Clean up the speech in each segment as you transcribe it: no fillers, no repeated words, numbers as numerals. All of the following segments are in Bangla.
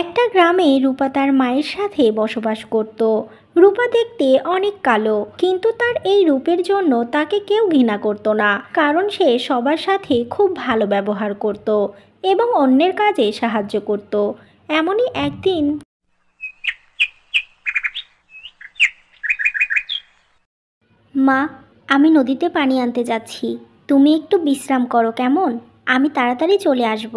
একটা গ্রামে রূপা তার মায়ের সাথে বসবাস করত। রূপা দেখতে অনেক কালো, কিন্তু তার এই রূপের জন্য তাকে কেউ ঘৃণা করত না, কারণ সে সবার সাথে খুব ভালো ব্যবহার করত এবং অন্যের কাজে সাহায্য করত। এমনই একদিন, মা, আমি নদীতে পানি আনতে যাচ্ছি, তুমি একটু বিশ্রাম করো কেমন? আমি তাড়াতাড়ি চলে আসব।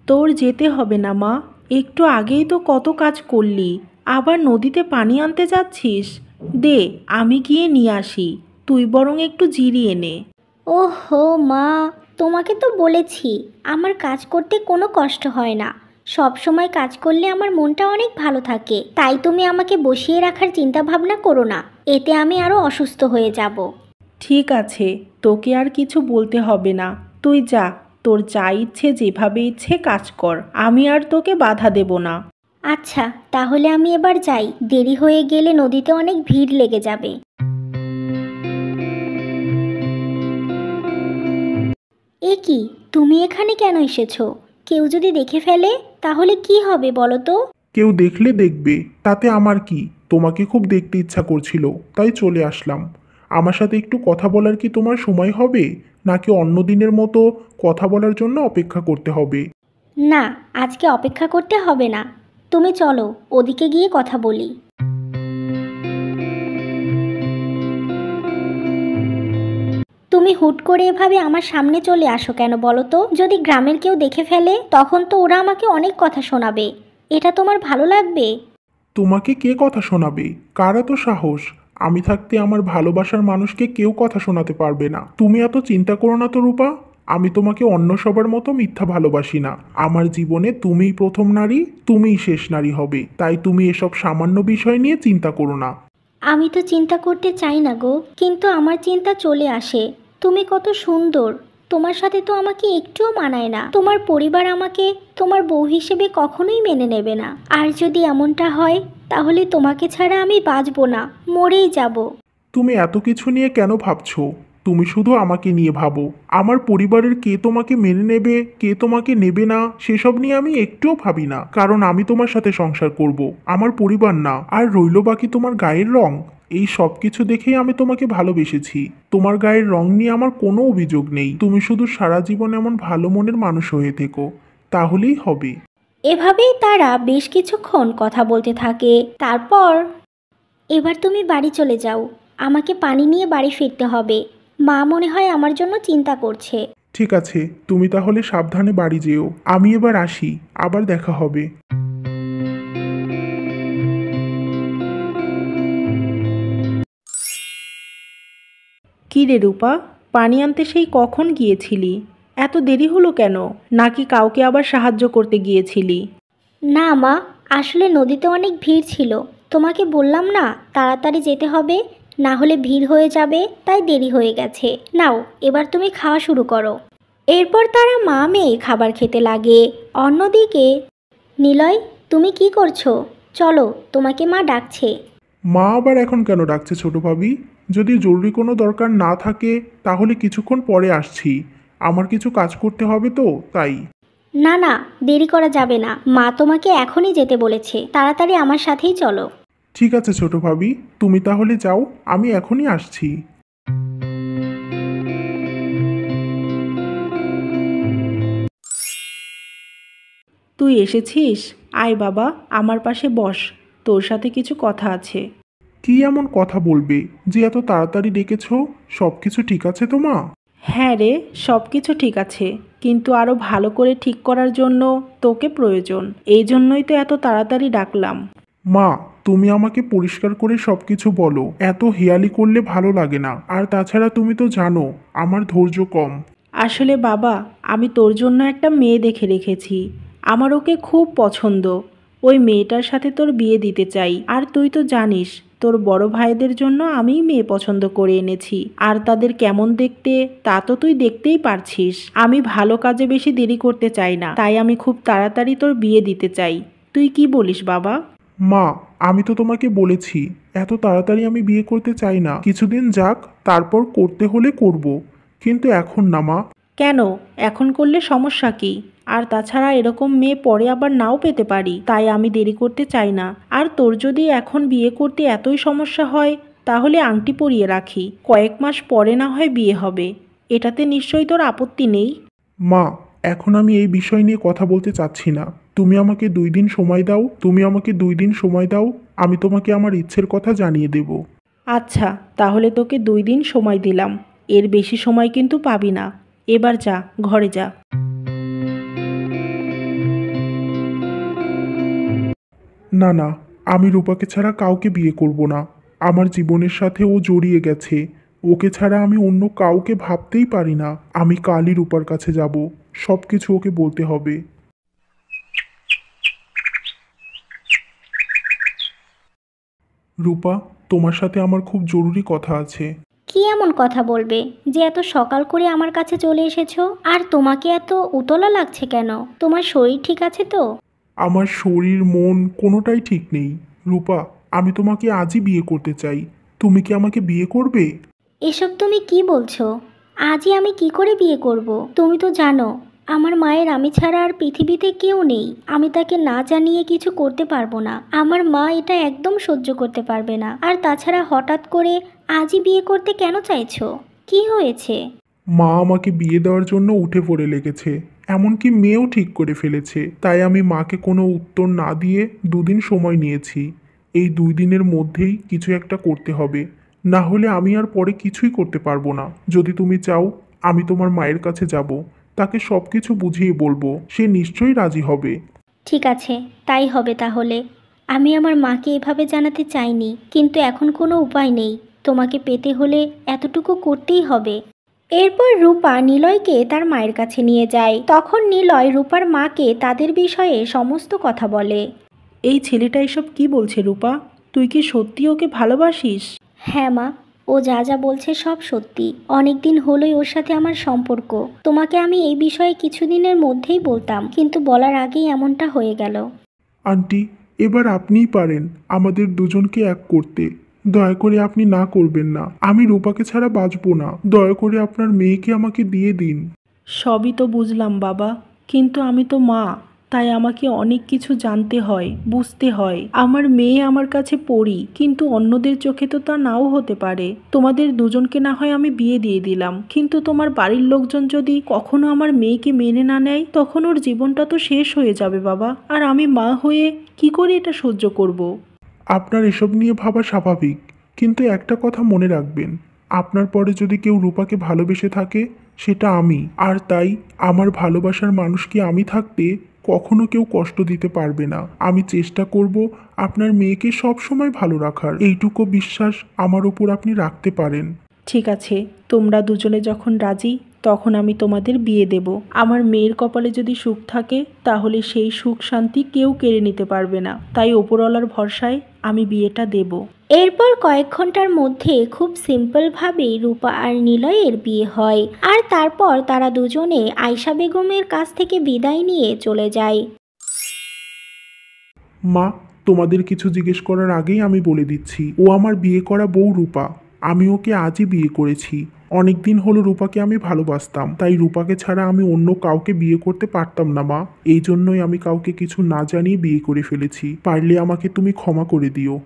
তোর যেতে হবে না মা, একটু আগেই তো কত কাজ করলি, আবার নদীতে পানি আনতে যাচ্ছিস? দে, আমি গিয়ে নিয়ে আসি, তুই বরং একটু জিরিয়ে নে। ওহো মা, তোমাকে তো বলেছি আমার কাজ করতে কোনো কষ্ট হয় না। সব সময় কাজ করলে আমার মনটা অনেক ভালো থাকে, তাই তুমি আমাকে বসিয়ে রাখার চিন্তা ভাবনা করো না, এতে আমি আরও অসুস্থ হয়ে যাব। ঠিক আছে, তোকে আর কিছু বলতে হবে না, তুই যা, তোর যা ইচ্ছে যেভাবে ইচ্ছে কাজ কর, আমি আর তোকে বাধা দেব না। আচ্ছা, তাহলে আমি এবার যাই, দেরি হয়ে গেলে নদীতে অনেক ভিড় লেগে যাবে। এ কি, তুমি এখানে কেন এসেছো? কেউ যদি দেখে ফেলে তাহলে কি হবে বলো তো? কেউ দেখলে দেখবে, তাতে আমার কি? তোমাকে খুব দেখতে ইচ্ছা করছিল, তাই চলে আসলাম। আমার সাথে একটু কথা বলার কি তোমার সময় হবে, নাকি অন্য দিনের মতো কথা বলার জন্য অপেক্ষা করতে হবে? না, আজকে অপেক্ষা করতে হবে না, তুমি চলো ওদিকে গিয়ে কথা বলি। তুমি হুট করে এভাবে আমার সামনে চলে আসো কেন বলো তো? যদি গ্রামের কেউ দেখে ফেলে তখন তো ওরা আমাকে অনেক কথা শোনাবে, এটা তোমার ভালো লাগবে? তোমাকে কে কথা শোনাবে? কার এত সাহস? আমি থাকতে আমার ভালোবাসার মানুষকে কেউ কথা শোনাতে পারবে না। তুমি এত চিন্তা করো না তো রূপা, আমি তোমাকে অন্য সবার মতো মিথ্যা ভালোবাসি না। আমার জীবনে তুমিই প্রথম নারী, তুমিই শেষ নারী হবে, তাই তুমি এসব সামান্য বিষয় নিয়ে চিন্তা করো না। আমি তো চিন্তা করতে চাই না গো, কিন্তু আমার চিন্তা চলে আসে। তুমি কত সুন্দর, তোমার সাথে তো আমাকে একটুও মানায় না। তোমার পরিবার আমাকে তোমার বউ হিসেবে কখনোই মেনে নেবে না। আর যদি এমনটা হয় তাহলে তোমাকে ছাড়া আমি বাঁচবো না, মরেই যাব। তুমি এত কিছু নিয়ে কেন ভাবছো? তুমি শুধু আমাকে নিয়ে ভাবো। আমার পরিবারের কে তোমাকে মেনে নেবে, কে তোমাকে নেবে না, সেসব নিয়ে আমি একটুও ভাবি না, কারণ আমি তোমার সাথে সংসার করব, আমার পরিবার না। আর রইল বাকি তোমার গায়ের রং, এই সব কিছু দেখেই আমি তোমাকে ভালোবেসেছি। তোমার গায়ের রং নিয়ে আমার কোনো অভিযোগ নেই। তুমি শুধু সারা জীবন এমন ভালো মনের মানুষ হয়ে থেকো, তাহলেই হবে। এভাবেই তারা বেশ কিছুক্ষণ কথা বলতে থাকে। তারপর, এবার তুমি বাড়ি চলে যাও, আমাকে পানি নিয়ে বাড়ি ফিরতে হবে। মা মনে হয় আমার জন্য চিন্তা করছে। ঠিক আছে, তুমি তাহলে সাবধানে বাড়ি যেও। আমি এবার আসি, আবার দেখা হবে। কী রে রূপা, পানি আনতে সেই কখন গিয়েছিলি? এত দেরি হলো কেন? নাকি কাউকে আবার সাহায্য করতে গিয়েছিলি? না মা, আসলে নদীতে অনেক ভিড় ছিল, তোমাকে বললাম না তাড়াতাড়ি যেতে হবে, না হলে ভিড় হয়ে যাবে, তাই দেরি হয়ে গেছে। নাও, এবার তুমি খাওয়া শুরু করো। এরপর তারা মা মেয়ে খাবার খেতে লাগে। অন্যদিকে, নিলয়, তুমি কি করছো? চলো, তোমাকে মা ডাকছে। মা আবার এখন কেন ডাকছে ছোট ভাবি? যদি জরুরি কোনো দরকার না থাকে তাহলে কিছুক্ষণ পরে আসছি। আমার কিছু কাজ করতে হবে তো তাই। না না, দেরি করা যাবে না, মা তোমাকে এখনই যেতে বলেছে, তাড়াতাড়ি আমার সাথেই চলো। ঠিক আছে ছোট ভাবি, তুমি তাহলে যাও, আমি এখনই আসছি। তুই এসেছিস? আয় বাবা, আমার পাশে বস, তোর সাথে কিছু কথা আছে। কি এমন কথা বলবে যে এত তাড়াতাড়ি ডেকেছো? সব কিছু ঠিক আছে তো মা? হ্যাঁ রে, সব কিছু ঠিক আছে, কিন্তু আরও ভালো করে ঠিক করার জন্য তোকে প্রয়োজন, এই জন্যই তো এত তাড়াতাড়ি ডাকলাম। মা, তুমি আমাকে পরিষ্কার করে সব কিছু বলো, এত হেয়ালি করলে ভালো লাগে না। আর তাছাড়া তুমি তো জানো আমার ধৈর্য কম। আসলে বাবা, আমি তোর জন্য একটা মেয়ে দেখে রেখেছি, আমার ওকে খুব পছন্দ, ওই মেয়েটার সাথে তোর বিয়ে দিতে চাই। আর তুই তো জানিস তোর বড় ভাইদের জন্য আমিই মেয়ে পছন্দ করে এনেছি, আর তাদের কেমন দেখতে তা তো তুই দেখতেই পারছিস। আমি ভালো কাজে বেশি দেরি করতে চাই না, তাই আমি খুব তাড়াতাড়ি তোর বিয়ে দিতে চাই। তুই কি বলিস বাবা? মা, আমি তো তোমাকে বলেছি এত তাড়াতাড়ি আমি বিয়ে করতে চাই না, কিছুদিন যাক, তারপর করতে হলে করব, কিন্তু এখন না মা। কেন? এখন করলে সমস্যা কি? আর তাছাড়া এরকম মেয়ে পরে আবার নাও পেতে পারি, তাই আমি দেরি করতে চাই না। আর তোর যদি এখন বিয়ে করতে এতই সমস্যা হয় তাহলে আংটি পরিয়ে রাখি, কয়েক মাস পরে না হয় বিয়ে হবে, এটাতে নিশ্চয়ই তোর আপত্তি নেই? মা, এখন আমি এই বিষয় নিয়ে কথা বলতে চাচ্ছি না। তুমি আমাকে 2 দিন সময় দাও, আমি তোমাকে আমার ইচ্ছের কথা জানিয়ে দেব। আচ্ছা, তাহলে তোকে 2 দিন সময় দিলাম, এর বেশি সময় কিন্তু পাবি না। এবার যা, ঘরে যা। না না, আমি রূপাকে ছাড়া কাউকে বিয়ে করব না। আমার জীবনের সাথে ও জড়িয়ে গেছে, ওকে ছাড়া আমি অন্য কাউকে ভাবতেই পারি না। আমি কালই রূপার কাছে যাব, সব কিছু ওকে বলতে হবে। রূপা, তোমার সাথে আমার খুব জরুরি কথা আছে। কি এমন কথা বলবে যে এত সকাল করে আমার কাছে চলে এসেছো? আর তোমাকে এত উতলা লাগছে কেন? তোমার শরীর ঠিক আছে তো? আমার শরীর মন কোনোটাই ঠিক নেই। রূপা, আমি তোমাকে আজই বিয়ে করতে চাই। তুমি কি আমাকে বিয়ে করবে? এসব তুমি কি বলছো? আজই আমি কি করে বিয়ে করব? তুমি তো জানো আমার মায়ের আমি ছাড়া আর পৃথিবীতে কেউ নেই। আমি তাকে না জানিয়ে কিছু করতে পারবো না। আমার মা এটা একদম সহ্য করতে পারবে না। আর তাছাড়া হঠাৎ করে আজই বিয়ে করতে কেন চাইছো? কি হয়েছে? মা আমাকে বিয়ে দেওয়ার জন্য উঠে পড়ে লেগেছে, এমনকি মেয়েও ঠিক করে ফেলেছে। তাই আমি মাকে কোনো উত্তর না দিয়ে 2 দিন সময় নিয়েছি। এই 2 দিনের মধ্যেই কিছু একটা করতে হবে, না হলে আমি আর পরে কিছুই করতে পারবো না। যদি তুমি চাও, আমি তোমার মায়ের কাছে যাব, তাকে সব কিছু বুঝিয়ে বলবো, সে নিশ্চয়ই রাজি হবে। ঠিক আছে, তাই হবে তাহলে। আমি আমার মাকে এভাবে জানাতে চাইনি, কিন্তু এখন কোনো উপায় নেই। তোমাকে পেতে হলে এতটুকু করতেই হবে। এরপর রূপা নিলয়কে তার মায়ের কাছে নিয়ে যায়। তখন নিলয় রূপার মাকে তাদের বিষয়ে সমস্ত কথা বলে। এই ছেলেটা এসব কি বলছে রূপা? তুই কি সত্যি ওকে ভালোবাসিস? হ্যাঁ মা, ও যা যা বলছে সব সত্যি। অনেক দিন হলোই ওর সাথে আমার সম্পর্ক। তোমাকে আমি এই বিষয়ে কিছুদিনের মধ্যেই বলতাম, কিন্তু বলার আগেই এমনটা হয়ে গেল। আন্টি, এবার আপনিই পারেন আমাদের দুজনকে এক করতে। দয়া করে আপনি না করবেন না। আমি রূপাকে ছাড়া বাঁচবো না। দয়া করে আপনার মেয়েকে আমাকে দিয়ে দিন। সবই তো বুঝলাম বাবা, কিন্তু আমি তো মা, তাই আমাকে অনেক কিছু জানতে হয়, বুঝতে হয়। আমার মেয়ে আমার কাছে পড়ি, কিন্তু অন্যদের চোখে তো তা নাও হতে পারে। তোমাদের দুজনকে না হয় আমি বিয়ে দিয়ে দিলাম, কিন্তু তোমার বাড়ির লোকজন যদি কখনো আমার মেয়েকে মেনে না নেয়, তখন ওর জীবনটা তো শেষ হয়ে যাবে বাবা। আর আমি মা হয়ে কি করে এটা সহ্য করব? আপনার এসব নিয়ে ভাবা স্বাভাবিক, কিন্তু একটা কথা মনে রাখবেন, আপনার পরে যদি কেউ রূপাকে ভালোবেসে থাকে, সেটা আমি। আর তাই আমার ভালোবাসার মানুষকে আমি থাকতে কখনো কেউ কষ্ট দিতে পারবে না। আমি চেষ্টা করব আপনার মেয়েকে সব সময় ভালো রাখার। এইটুকু বিশ্বাস আমার উপর আপনি রাখতে পারেন। ঠিক আছে, তোমরা দুজনে যখন রাজি, তখন আমি তোমাদের বিয়ে দেব। আমার মেয়ের কপালে যদি সুখ থাকে, তাহলে সেই সুখ শান্তি কেউ কেড়ে নিতে পারবে না। তাই ওপরওয়ালার ভরসায় আমি বিয়েটা দেব। এরপর কয়েক ঘন্টার মধ্যে খুব সিম্পলভাবেই রূপা আর নিলয়ের বিয়ে হয়। আর তারপর তারা দুজনে আয়শা বেগমের কাছ থেকে বিদায় নিয়ে চলে যায়। মা, তোমাদের কিছু জিজ্ঞেস করার আগেই আমি বলে দিচ্ছি, ও আমার বিয়ে করা বউ রূপা। আমি ওকে আজই বিয়ে করেছি। অনেক দিন হলো রূপাকে আমি ভালোবাসতাম, তাই রূপাকে ছাড়া আমি অন্য কাউকে বিয়ে করতে পারতাম না মা। এই জন্যই আমি কাউকে কিছু না জানিয়ে বিয়ে করে ফেলেছি। পারলে আমাকে তুমি ক্ষমা করে দিও।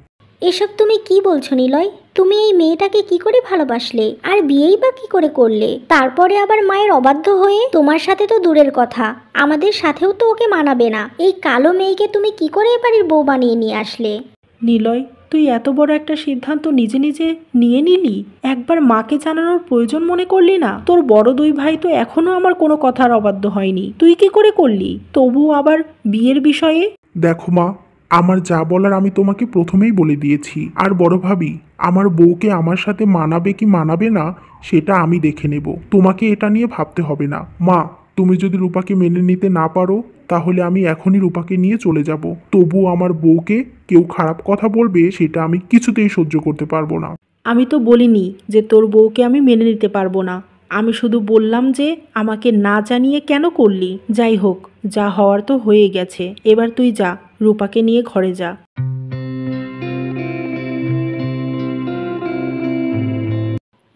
এসব তুমি কি বলছো নিলয়? তুমি এই মেয়েটাকে কি করে ভালোবাসলে? আর বিয়েই বা কি করে করলে? তারপরে আবার মায়ের অবাধ্য হয়ে? তোমার সাথে তো দূরের কথা, আমাদের সাথেও তো ওকে মানাবে না। এই কালো মেয়েকে তুমি কি করে এ বাড়ির বউ বানিয়ে নিয়ে আসলে? নিলয়, তুই এত বড় একটা সিদ্ধান্ত নিজে নিজে নিয়ে নিলি? একবার মাকে জানানোর প্রয়োজন মনে করলি না? তোর বড় দুই ভাই তো এখনো আমার কোনো কথার অবাধ্য হয়নি, তুই কি করে করলি? তবুও আবার বিয়ের বিষয়ে? দেখো মা, আমার যা বলার আমি তোমাকে প্রথমেই বলে দিয়েছি। আর বড় ভাবি, আমার বউকে আমার সাথে মানাবে কি মানাবে না সেটা আমি দেখে নেব। তোমাকে এটা নিয়ে ভাবতে হবে না। মা, তুমি যদি রূপাকে মেনে নিতে না পারো, তাহলে আমি এখনই রূপাকে নিয়ে চলে যাব। তবু আমার বউকে কেউ খারাপ কথা বলবে, সেটা আমি কিছুতেই সহ্য করতে পারবো না। আমি তো বলিনি যে তোর বউকে আমি মেনে নিতে পারবো না। আমি শুধু বললাম যে আমাকে না জানিয়ে কেন করলি। যাই হোক, যা হওয়ার তো হয়ে গেছে। এবার তুই যা, রূপাকে নিয়ে ঘরে যা।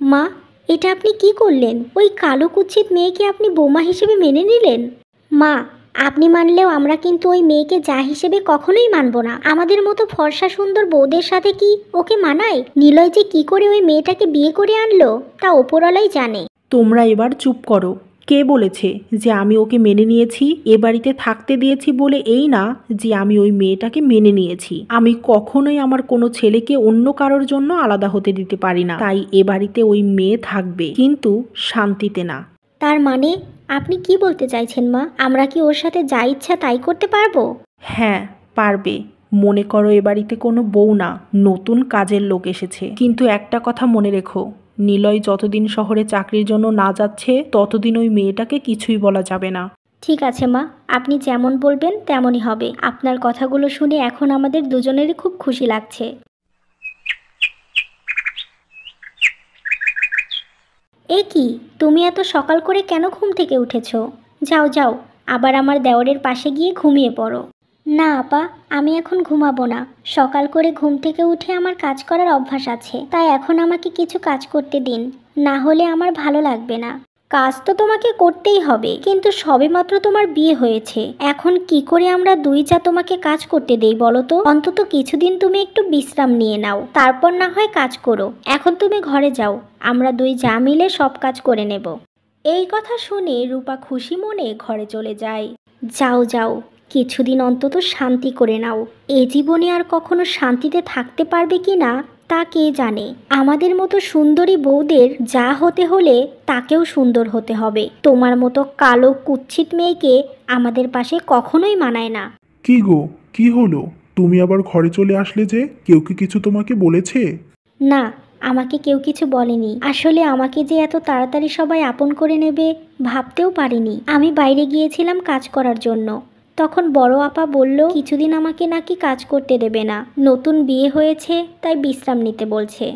মা, এটা আপনি কি করলেন? ওই কালো কুৎসিত মেয়েকে আপনি বৌমা হিসেবে মেনে নিলেন? মা, আপনি মানলেও আমরা কিন্তু ওই মেয়েকে যা হিসেবে কখনোই মানব না। আমাদের মতো ফর্সা সুন্দর বউদের সাথে কি ওকে মানায়? নিলয় যে কি করে ওই মেয়েটাকে বিয়ে করে আনলো তা ওপরওয়ালাই জানে। তোমরা এবার চুপ করো। কে বলেছে যে আমি ওকে মেনে নিয়েছি? এ বাড়িতে থাকতে দিয়েছি বলে এই না যে আমি ওই মেয়েটাকে মেনে নিয়েছি। আমি কখনোই আমার কোনো ছেলেকে অন্য কারোর জন্য আলাদা হতে দিতে পারি না। তাই এ বাড়িতে ওই মেয়ে থাকবে, কিন্তু শান্তিতে না। তার মানে আপনি কি বলতে চাইছেন মা? আমরা কি ওর সাথে যা ইচ্ছা তাই করতে পারবো? হ্যাঁ, পারবে। মনে করো এ বাড়িতে কোনো বউ না, নতুন কাজের লোক এসেছে। কিন্তু একটা কথা মনে রেখো, নিলয় যতদিন শহরে চাকরির জন্য না যাচ্ছে ততদিন ওই মেয়েটাকে কিছুই বলা যাবে না। ঠিক আছে মা, আপনি যেমন বলবেন তেমনই হবে। আপনার কথাগুলো শুনে এখন আমাদের দুজনেরই খুব খুশি লাগছে। এ কি, তুমি এত সকাল করে কেন ঘুম থেকে উঠেছো? যাও যাও, আবার আমার দেওরের পাশে গিয়ে ঘুমিয়ে পড়ো। না আপা, আমি এখন ঘুমাবো না। সকাল করে ঘুম থেকে উঠে আমার কাজ করার অভ্যাস আছে, তাই এখন আমাকে কিছু কাজ করতে দিন, না হলে আমার ভালো লাগবে না। কাজ তো তোমাকে করতেই হবে, কিন্তু সবেমাত্র তোমার বিয়ে হয়েছে, এখন কি করে আমরা দুই যা তোমাকে কাজ করতে দেই বলো তো? অন্তত কিছুদিন তুমি একটু বিশ্রাম নিয়ে নাও, তারপর না হয় কাজ করো। এখন তুমি ঘরে যাও, আমরা দুই যা মিলে সব কাজ করে নেব। এই কথা শুনে রূপা খুশি মনে ঘরে চলে যায়। যাও যাও, কিছুদিন অন্তত শান্তি করে নাও। এ জীবনে আর কখনো শান্তিতে থাকতে পারবে কি না তা কে জানে। আমাদের মতো সুন্দরী বউদের যা হতে হলে তাকেও সুন্দর হতে হবে। তোমার মতো কালো কুৎসিত মেয়েকে আমাদের পাশে কখনোই মানায় না। কি গো, কি হলো? তুমি আবার ঘরে চলে আসলে যে? কেউ কি কিছু তোমাকে বলেছে? না, আমাকে কেউ কিছু বলেনি। আসলে আমাকে যে এত তাড়াতাড়ি সবাই আপন করে নেবে ভাবতেও পারিনি। আমি বাইরে গিয়েছিলাম কাজ করার জন্য, তখন বড় আপা বলল কিছুদিন আমাকে নাকি কাজ করতে দেবে না, নতুন বিয়ে হয়েছে তাই বিশ্রাম নিতে বলছে।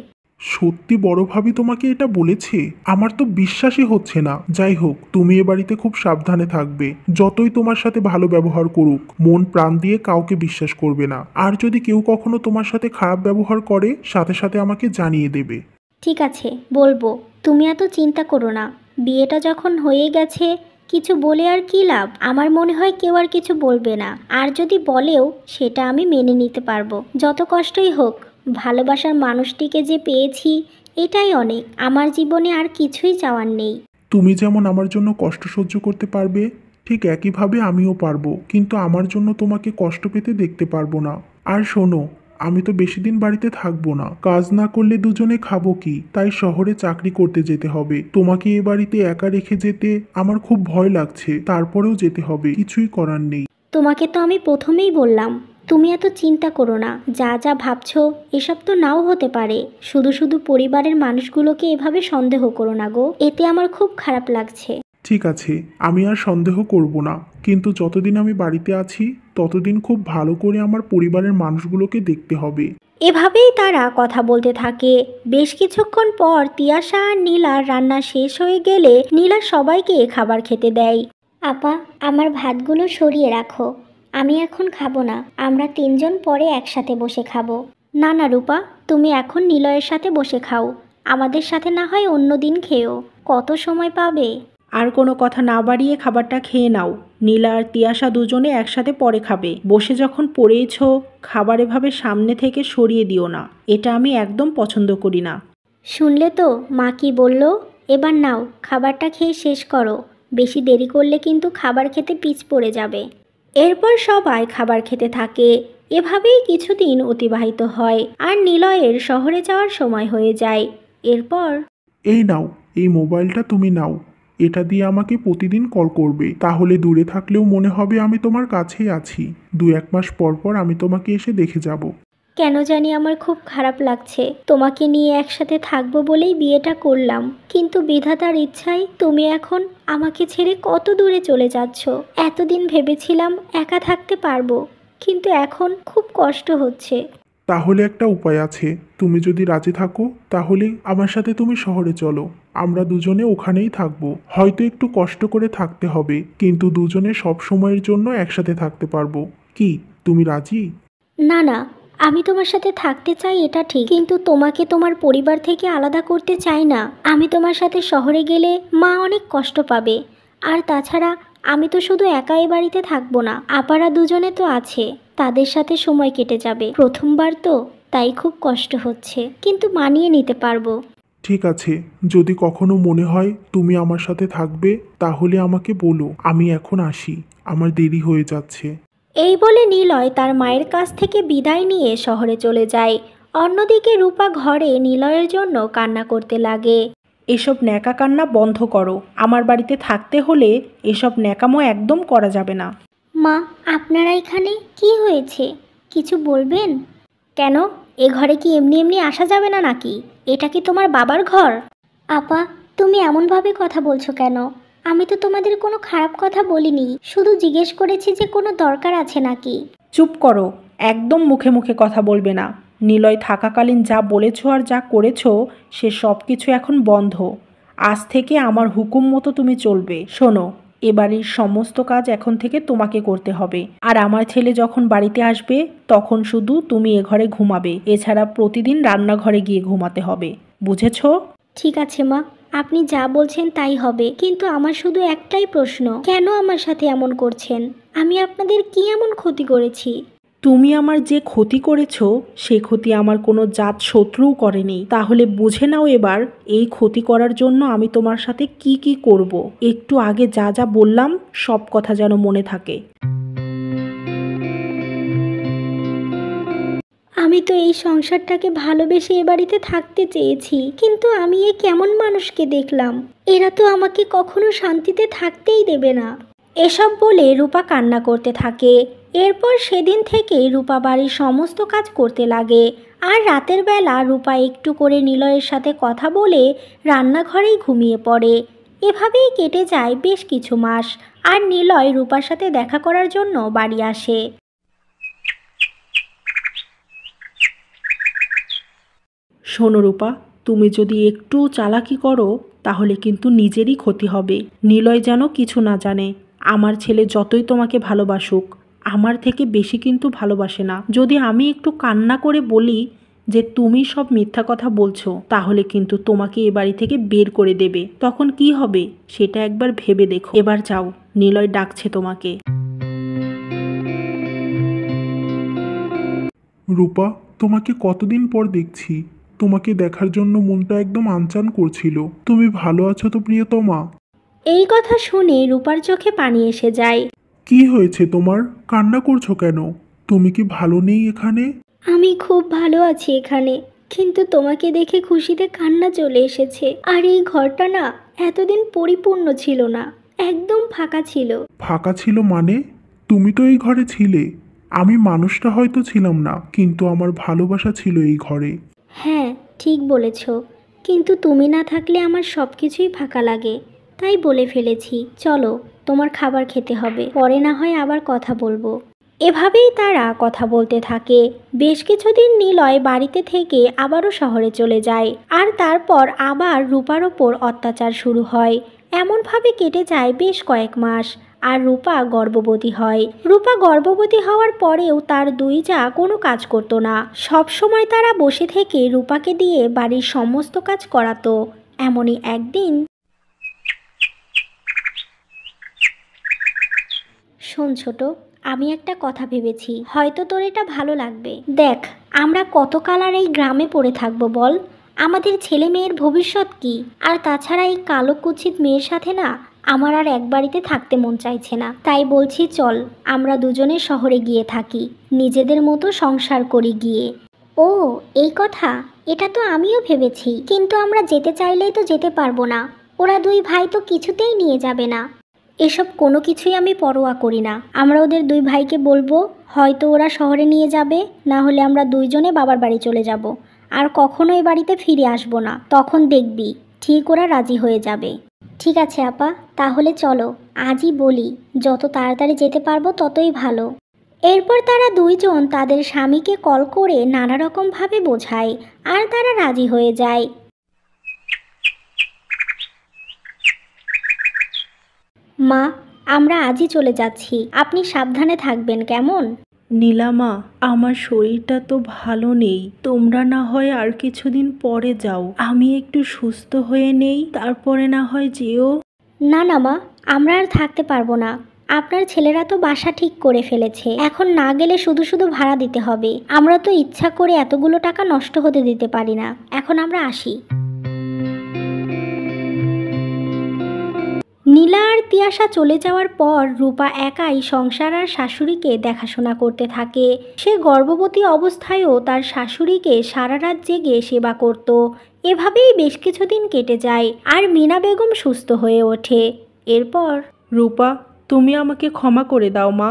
সত্যি বড় ভাবি তোমাকে এটা বলেছে? আমার তো বিশ্বাসই হচ্ছে না। যাই হোক, তুমি এ বাড়িতে খুব সাবধানে থাকবে। যতই তোমার সাথে ভালো ব্যবহার করুক, মন প্রাণ দিয়ে কাউকে বিশ্বাস করবে না। আর যদি কেউ কখনো তোমার সাথে খারাপ ব্যবহার করে, সাথে সাথে আমাকে জানিয়ে দেবে। ঠিক আছে, বলবো। তুমি এত চিন্তা করো না, বিয়েটা যখন হয়ে গেছে কিছু বলে আর কি লাভ? আমার মনে হয় কেউ আর কিছু বলবে না, আর যদি বলেও সেটা আমি মেনে নিতে পারবো। যত কষ্টই হোক, ভালোবাসার মানুষটিকে যে পেয়েছি এটাই অনেক। আমার জীবনে আর কিছুই চাওয়ার নেই। তুমি যেমন আমার জন্য কষ্ট সহ্য করতে পারবে, ঠিক একইভাবে আমিও পারবো, কিন্তু আমার জন্য তোমাকে কষ্ট পেতে দেখতে পারবো না। আর শোনো, আমি তো বেশি দিন বাড়িতে থাকবো না। কাজ না করলে দুজনে খাবো কি? তাই শহরে চাকরি করতে যেতে হবে। তোমাকে এ বাড়িতে একা রেখে যেতে আমার খুব ভয় লাগছে, তারপরেও যেতে হবে, কিছুই করার নেই। তোমাকে তো আমি প্রথমেই বললাম তুমি এত চিন্তা করো না। যা যা ভাবছো এসব তো নাও হতে পারে। শুধু শুধু পরিবারের মানুষগুলোকে এভাবে সন্দেহ করো না গো, এতে আমার খুব খারাপ লাগছে। ঠিক আছে, আমি আর সন্দেহ করব না, কিন্তু যতদিন আমি বাড়িতে আছি ততদিন খুব ভালো করে আমার পরিবারের মানুষগুলোকে দেখতে হবে। এভাবেই তারা কথা বলতে থাকে। বেশ কিছুক্ষণ পর তিয়াশা আর নীলার রান্না শেষ হয়ে গেলে নীলা সবাইকে খাবার খেতে দেয়। আপা, আমার ভাতগুলো সরিয়ে রাখো, আমি এখন খাবো না। আমরা তিনজন পরে একসাথে বসে খাবো। না না রূপা, তুমি এখন নিলয়ের সাথে বসে খাও, আমাদের সাথে না হয় অন্য দিন খেও। কত সময় পাবে? আর কোনো কথা না বাড়িয়ে খাবারটা খেয়ে নাও। নীলা আর তিয়াশা দুজনে একসাথে পরে খাবে। বসে যখন পড়েইছ, খাবার এভাবে সামনে থেকে সরিয়ে দিও না, এটা আমি একদম পছন্দ করি না। শুনলে তো মা কি বলল? এবার নাও, খাবারটা খেয়ে শেষ করো। বেশি দেরি করলে কিন্তু খাবার খেতে পিছ পড়ে যাবে। এরপর সবাই খাবার খেতে থাকে। এভাবেই কিছুদিন অতিবাহিত হয় আর নিলয়ের শহরে যাওয়ার সময় হয়ে যায়। এরপর এই নাও, এই মোবাইলটা তুমি নাও। এটা দিয়ে আমাকে প্রতিদিন কল করবে, তাহলে দূরে থাকলেও মনে হবে আমি তোমার কাছেই আছি। 2-1 মাস পর পর আমি তোমাকে এসে দেখে যাব। কেন জানি আমার খুব খারাপ লাগছে। তোমাকে নিয়ে একসাথে থাকবো বলেই বিয়েটা করলাম, কিন্তু বিধাতার ইচ্ছায় তুমি এখন আমাকে ছেড়ে কত দূরে চলে যাচ্ছ। এতদিন ভেবেছিলাম একা থাকতে পারবো, কিন্তু এখন খুব কষ্ট হচ্ছে। তাহলে একটা উপায় আছে, তুমি যদি রাজি থাকো তাহলে আমার সাথে তুমি শহরে চলো। আমরা দুজনে ওখানেই থাকবো। হয়তো একটু কষ্ট করে থাকতে হবে, কিন্তু দুজনে সব সময়ের জন্য একসাথে থাকতে পারবো। কি, তুমি রাজি? না না, আমি তোমার সাথে থাকতে চাই এটা ঠিক, কিন্তু তোমাকে তোমার পরিবার থেকে আলাদা করতে চাই না। আমি তোমার সাথে শহরে গেলে মা অনেক কষ্ট পাবে, আর তাছাড়া আমি তো শুধু একা এই বাড়িতে থাকবো না, আপারা দুজনে তো আছে, তাদের সাথে সময় কেটে যাবে। প্রথমবার তো, তাই খুব কষ্ট হচ্ছে, কিন্তু মানিয়ে নিতে পারবো। ঠিক আছে, যদি কখনো মনে হয় তুমি আমার সাথে থাকবে তাহলে আমাকে বলো। আমি এখন আসি, আমার দেরি হয়ে যাচ্ছে। এই বলে নিলয় তার মায়ের কাছ থেকে বিদায় নিয়ে শহরে চলে যায়। অন্যদিকে রূপা ঘরে নিলয়ের জন্য কান্না করতে লাগে। এসব ন্যাকা কান্না বন্ধ করো। আমার বাড়িতে থাকতে হলে এসব ন্যাকামো একদম করা যাবে না। মা, আপনারা এখানে? কি হয়েছে, কিছু বলবেন? কেন, এ ঘরে কি এমনি এমনি আসা যাবে না নাকি? এটা কি তোমার বাবার ঘর? আপা, তুমি এমনভাবে কথা বলছো কেন? আমি তো তোমাদের কোনো খারাপ কথা বলিনি, শুধু জিজ্ঞেস করেছি যে কোনো দরকার আছে নাকি। চুপ করো, একদম মুখে মুখে কথা বলবে না। নিলয় থাকাকালীন যা বলেছো আর যা করেছো সে সব কিছু এখন বন্ধ। আজ থেকে আমার হুকুম মতো তুমি চলবে। শোনো, এ বাড়ির সমস্ত কাজ এখন থেকে তোমাকে করতে হবে। আর আমার ছেলে যখন বাড়িতে আসবে তখন শুধু তুমি এ ঘরে ঘুমাবে, এছাড়া প্রতিদিন রান্নাঘরে গিয়ে ঘুমাতে হবে, বুঝেছো? ঠিক আছে মা, আপনি যা বলছেন তাই হবে, কিন্তু আমার শুধু একটাই প্রশ্ন, কেন আমার সাথে এমন করছেন? আমি আপনাদের কি এমন ক্ষতি করেছি? তুমি আমার যে ক্ষতি করেছো সে ক্ষতি আমার কোনো জাত শত্রুও করেনি। তাহলে বুঝে নাও এবার এই ক্ষতি করার জন্য আমি তোমার সাথে কি কি করব। একটু আগে যা যা বললাম সব কথা যেন মনে থাকে। আমি তো এই সংসারটাকে ভালোবেসে এ বাড়িতে থাকতে চেয়েছি, কিন্তু আমি এ কেমন মানুষকে দেখলাম, এরা তো আমাকে কখনো শান্তিতে থাকতেই দেবে না। এসব বলে রূপা কান্না করতে থাকে। এরপর সেদিন থেকে রূপা বাড়ির সমস্ত কাজ করতে লাগে। আর রাতের বেলা রূপা একটু করে নিলয়ের সাথে কথা বলে রান্নাঘরেই ঘুমিয়ে পড়ে। এভাবেই কেটে যায় বেশ কিছু মাস। আর নিলয় রূপার সাথে দেখা করার জন্য বাড়ি আসে। শোনো রূপা, তুমি যদি একটু চালাকি করো তাহলে কিন্তু নিজেরই ক্ষতি হবে। নিলয় যেন কিছু না জানে। আমার ছেলে যতই তোমাকে ভালোবাসুক আমার থেকে বেশি কিন্তু ভালোবাসে না। যদি আমি একটু কান্না করে বলি যে তুমি সব মিথ্যা কথা বলছো তাহলে কিন্তু তোমাকে এ বাড়ি থেকে বের করে দেবে। তখন কি হবে সেটা একবার ভেবে দেখো। এবার যাও, নিলয় ডাকছে তোমাকে। রূপা, তোমাকে কতদিন পর দেখছি। তোমাকে দেখার জন্য মনটা একদম আনচান করছিল। তুমি ভালো আছো তো প্রিয়তমা? এই কথা শুনে রূপার চোখে পানি এসে যায়। কি হয়েছে তোমার? কান্না করছো কেন? তুমি কি ভালো নেই এখানে? আমি খুব ভালো আছি এখানে, কিন্তু তোমাকে দেখে খুশিতে কান্না চলে এসেছে। আর এই ঘরটা না এতদিন পরিপূর্ণ ছিল না, একদম ফাঁকা ছিল। ফাঁকা ছিল মানে? তুমি তো এই ঘরে ছিলে। আমি মানুষটা হয়তো ছিলাম না, কিন্তু আমার ভালোবাসা ছিল এই ঘরে। হ্যাঁ, ঠিক বলেছ, কিন্তু তুমি না থাকলে আমার সব কিছুই ফাঁকা লাগে, তাই বলে ফেলেছি। চলো, তোমার খাবার খেতে হবে, পরে না হয় আবার কথা বলবো। এভাবেই তারা কথা বলতে থাকে। বেশ কিছুদিন নিলয় বাড়িতে থেকে আবারও শহরে চলে যায়। আর তারপর আবার রূপার ওপর অত্যাচার শুরু হয়। এমনভাবে কেটে যায় বেশ কয়েক মাস। আর রূপা গর্ভবতী হয়। রূপা গর্ভবতী হওয়ার পরেও তার দুই জা কোনো কাজ করতো না। সব সময় তারা বসে থেকে রূপাকে দিয়ে বাড়ির সমস্ত কাজ করাতো। এমনই একদিন, শোন ছোট, আমি একটা কথা ভেবেছি, হয়তো তোর এটা ভালো লাগবে। দেখ, আমরা কতকাল আর এই গ্রামে পড়ে থাকবো বল? আমাদের ছেলে মেয়ের ভবিষ্যৎ কি? আর তাছাড়া এই কালো কুৎসিত মেয়ের সাথে না আমার আর এক বাড়িতে থাকতে মন চাইছে না। তাই বলছি, চল আমরা দুজনে শহরে গিয়ে থাকি, নিজেদের মতো সংসার করি গিয়ে। ও, এই কথা, এটা তো আমিও ভেবেছি, কিন্তু আমরা যেতে চাইলেই তো যেতে পারবো না। ওরা দুই ভাই তো কিছুতেই নিয়ে যাবে না। এসব কোনো কিছুই আমি পরোয়া করি না। আমরা ওদের দুই ভাইকে বলবো, হয়তো ওরা শহরে নিয়ে যাবে, না হলে আমরা দুইজনে বাবার বাড়ি চলে যাব। আর কখনোই বাড়িতে ফিরে আসবো না। তখন দেখবি ঠিক ওরা রাজি হয়ে যাবে। ঠিক আছে আপা, তাহলে চলো আজই বলি, যত তাড়াতাড়ি যেতে পারবো ততই ভালো। এরপর তারা দুইজন তাদের স্বামীকে কল করে নানা রকমভাবে বোঝায়। আর তারা রাজি হয়ে যায়। মা, আমরা আজই চলে যাচ্ছি, আপনি সাবধানে থাকবেন কেমন? নীলামা, আমার শরীরটা তো ভালো নেই। তোমরা না হয় আর কিছুদিন পরে যাও, আমি একটু সুস্থ হয়ে নেই, তারপরে না হয় যেও। না না মা, আমরা আর থাকতে পারবো না। আপনার ছেলেরা তো বাসা ঠিক করে ফেলেছে, এখন না গেলে শুধু শুধু ভাড়া দিতে হবে। আমরা তো ইচ্ছা করে এতগুলো টাকা নষ্ট হতে দিতে পারি না। এখন আমরা আসি। নীলা আর তিয়াশা চলে যাওয়ার পর রূপা একাই সংসার আর শাশুড়িকে দেখাশোনা করতে থাকে। সে গর্ভবতী অবস্থায়ও তার শাশুড়িকে সারা রাত জেগে সেবা করত। এভাবেই বেশ কিছুদিন কেটে যায় আর মিনা বেগম সুস্থ হয়ে ওঠে। এরপর রূপা, তুমি আমাকে ক্ষমা করে দাও মা।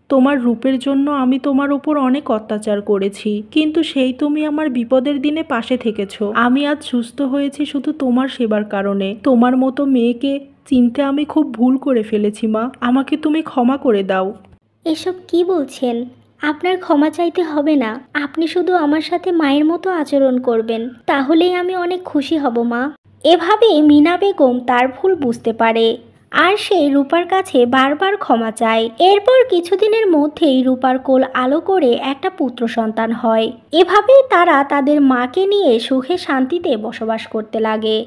তোমার রূপের জন্য আমি তোমার উপর অনেক অত্যাচার করেছি, কিন্তু সেই তুমি আমার বিপদের দিনে পাশে থেকেছো। আমি আজ সুস্থ হয়েছি শুধু তোমার সেবার কারণে। তোমার মতো মেয়েকে চিনতে আমি খুব ভুল করে ফেলেছি মা, আমাকে তুমি ক্ষমা করে দাও। এসব কি বলছেন? আপনার ক্ষমা চাইতে হবে না। আপনি শুধু আমার সাথে মায়ের মতো আচরণ করবেন, তাহলেই আমি অনেক খুশি হব মা। এভাবে মিনা বেগম তার ভুল বুঝতে পারে আর সে রূপার কাছে বারবার ক্ষমা চায়। এরপর কিছুদিনের মধ্যেই রূপার কোল আলো করে একটা পুত্র সন্তান হয়। এভাবেই তারা তাদের মাকে নিয়ে সুখে শান্তিতে বসবাস করতে লাগে।